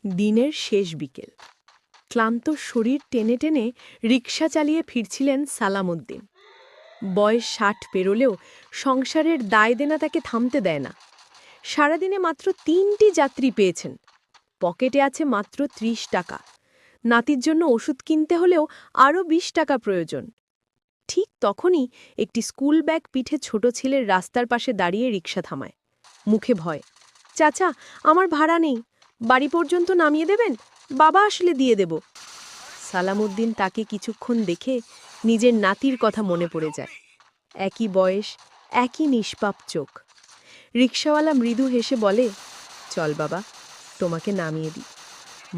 দিনের শেষ বিকেল ক্লান্ত শরীর টেনে টেনে রিকশা চালিয়ে ফিরছিলেন সালামউদ্দিন। বয়স ৬০ পেরোলেও সংসারের দায় দেনা তাকে থামতে দেয় না। সারাদিনে মাত্র ৩টি যাত্রী পেয়েছেন। পকেটে আছে মাত্র ৩০ টাকা। নাতির জন্য ওষুধ কিনতে হলেও আরও ২০ টাকা প্রয়োজন। ঠিক তখনই একটি স্কুল ব্যাগ পিঠে ছোট ছেলের রাস্তার পাশে দাঁড়িয়ে রিকশা থামায়। মুখে ভয়। চাচা, আমার ভাড়া নেই, বাড়ি পর্যন্ত নামিয়ে দেবেন? বাবা আসলে দিয়ে দেব। সালামউদ্দিন তাকে কিছুক্ষণ দেখে নিজের নাতির কথা মনে পড়ে যায়। একই বয়স, একই নিষ্পাপ চোখ। রিকশাওয়ালা মৃদু হেসে বলে, চল বাবা, তোমাকে নামিয়ে দিই।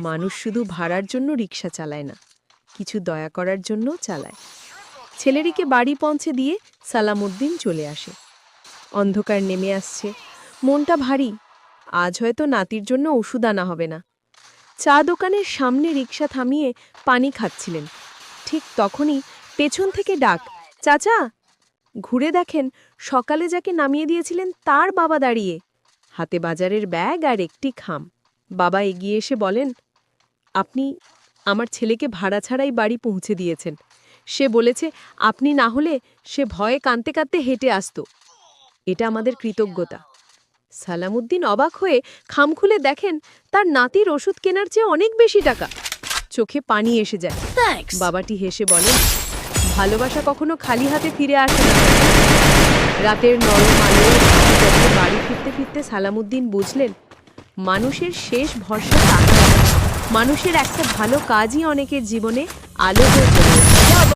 মানুষ শুধু ভাড়ার জন্য রিকশা চালায় না, কিছু দয়া করার জন্যও চালায়। ছেলেটিকে বাড়ি পৌঁছে দিয়ে সালামউদ্দিন চলে আসে। অন্ধকার নেমে আসছে, মনটা ভারী। আজ হয়তো নাতির জন্য ওষুধ আনা হবে না। চা দোকানের সামনে রিকশা থামিয়ে পানি খাচ্ছিলেন। ঠিক তখনই পেছন থেকে ডাক, চাচা। ঘুরে দেখেন সকালে যাকে নামিয়ে দিয়েছিলেন তার বাবা দাঁড়িয়ে, হাতে বাজারের ব্যাগ আর একটি খাম। বাবা এগিয়ে এসে বলেন, আপনি আমার ছেলেকে ভাড়া ছাড়াই বাড়ি পৌঁছে দিয়েছেন। সে বলেছে আপনি না হলে সে ভয়ে কাঁদতে কাঁদতে হেঁটে আসত। এটা আমাদের কৃতজ্ঞতা। সালামউদ্দিন অবাক হয়ে খাম খুলে দেখেন তার নাতির ওষুধ কেনার চেয়ে অনেক বেশি টাকা। চোখে পানি এসে যায়। বাবাটি হেসে বলেন, ভালোবাসা কখনো খালি হাতে ফিরে আসে না। রাতের নরম আলোয় বাড়ি ফিরতে ফিরতে সালামউদ্দিন বুঝলেন, মানুষের শেষ ভরসা টাকা নয়, মানুষের একটা ভালো কাজই অনেকের জীবনে আলো হয়ে চলে।